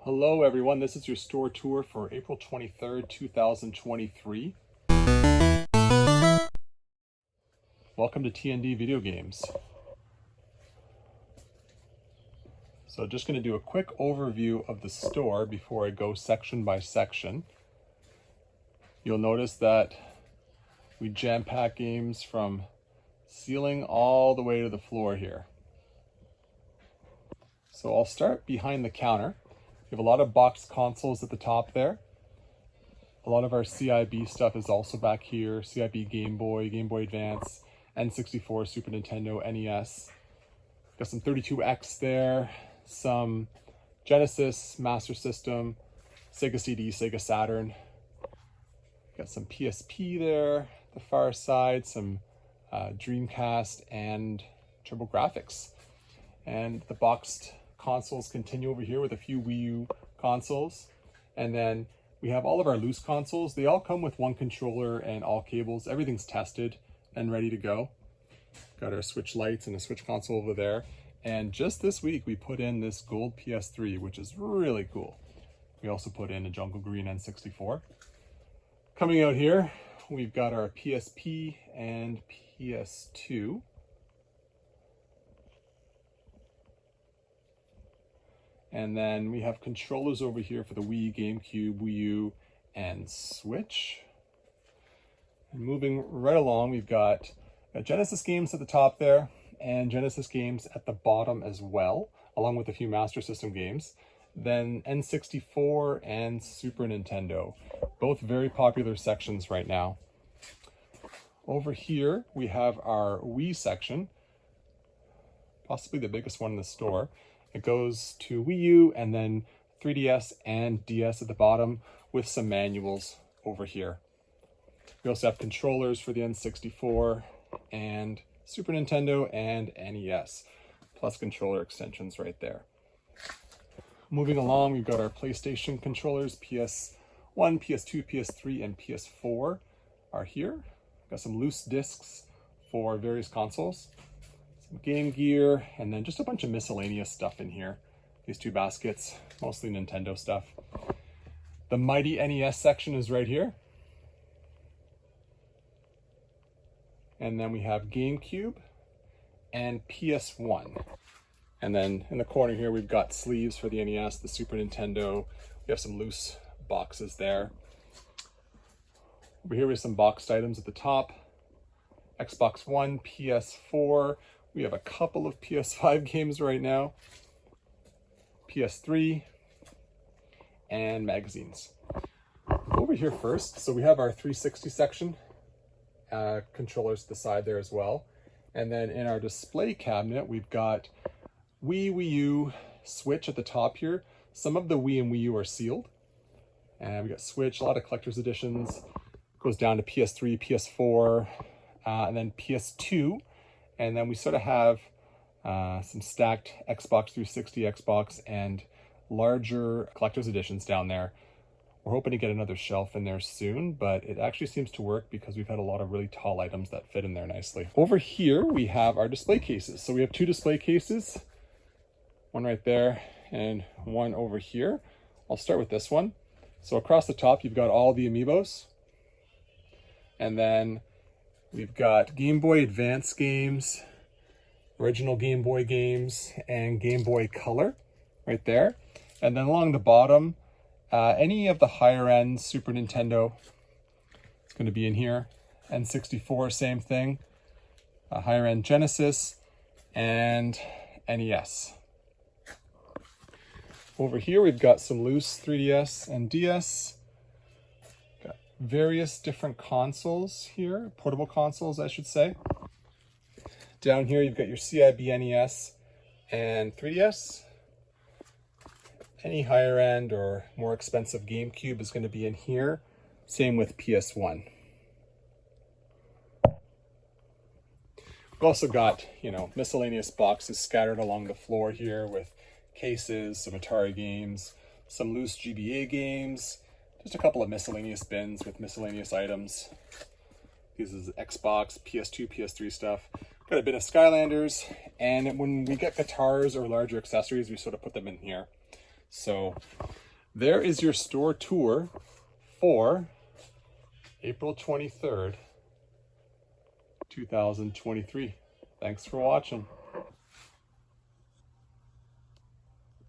Hello everyone, this is your store tour for April 23rd, 2023. Welcome to T&D Video Games. So just going to do a quick overview of the store before I go section by section. You'll notice that we jam-pack games from ceiling all the way to the floor here. So I'll start behind the counter. We have a lot of boxed consoles at the top there. A lot of our CIB stuff is also back here. CIB Game Boy, Game Boy Advance, N64, Super Nintendo, NES. Got some 32X there, some Genesis, Master System, Sega CD, Sega Saturn. Got some PSP there, the far side, some Dreamcast and TurboGrafx. And the boxed consoles continue over here with a few Wii U consoles. And then we have all of our loose consoles. They all come with one controller and all cables. Everything's tested and ready to go. Got our Switch lights and a Switch console over there. And just this week we put in this gold PS3, which is really cool. We also put in a Jungle Green N64. Coming out here, we've got our PSP and PS2. And then we have controllers over here for the Wii, GameCube, Wii U, and Switch. And moving right along, we've got Genesis games at the top there, and Genesis games at the bottom as well, along with a few Master System games. Then N64 and Super Nintendo, both very popular sections right now. Over here, we have our Wii section, possibly the biggest one in the store. It goes to Wii U and then 3DS and DS at the bottom with some manuals over here. We also have controllers for the N64 and Super Nintendo and NES, plus controller extensions right there. Moving along, we've got our PlayStation controllers, PS1, PS2, PS3, and PS4 are here. Got some loose discs for various consoles. Game Gear, and then just a bunch of miscellaneous stuff in here. These two baskets, mostly Nintendo stuff. The mighty NES section is right here. And then we have GameCube and PS1. And then in the corner here, we've got sleeves for the NES, the Super Nintendo. We have some loose boxes there. Over here we have some boxed items at the top. Xbox One, PS4. We have a couple of PS5 games right now, PS3, and magazines. Over here first, so we have our 360 section, controllers to the side there as well. And then in our display cabinet, we've got Wii, Wii U, Switch at the top here. Some of the Wii and Wii U are sealed. And we got Switch, a lot of collector's editions. Goes down to PS3, PS4, and then PS2. And then we sort of have some stacked Xbox 360, Xbox, and larger collector's editions down there. We're hoping to get another shelf in there soon, but it actually seems to work because we've had a lot of really tall items that fit in there nicely. Over here, we have our display cases. So we have two display cases, one right there and one over here. I'll start with this one. So across the top, you've got all the amiibos. And then we've got Game Boy Advance games, original Game Boy games, and Game Boy Color right there. And then along the bottom, any of the higher end Super Nintendo is going to be in here. N64, same thing. Higher end Genesis and NES. Over here, we've got some loose 3DS and DS. Various different consoles here, portable consoles, I should say. Down here, you've got your CIB NES and 3DS. Any higher end or more expensive GameCube is going to be in here. Same with PS1. We've also got, miscellaneous boxes scattered along the floor here with cases, some Atari games, some loose GBA games, just a couple of miscellaneous bins with miscellaneous items. This is Xbox, PS2, PS3 stuff. Got a bit of Skylanders, and when we get guitars or larger accessories, we sort of put them in here. So there is your store tour for April 23rd, 2023. Thanks for watching.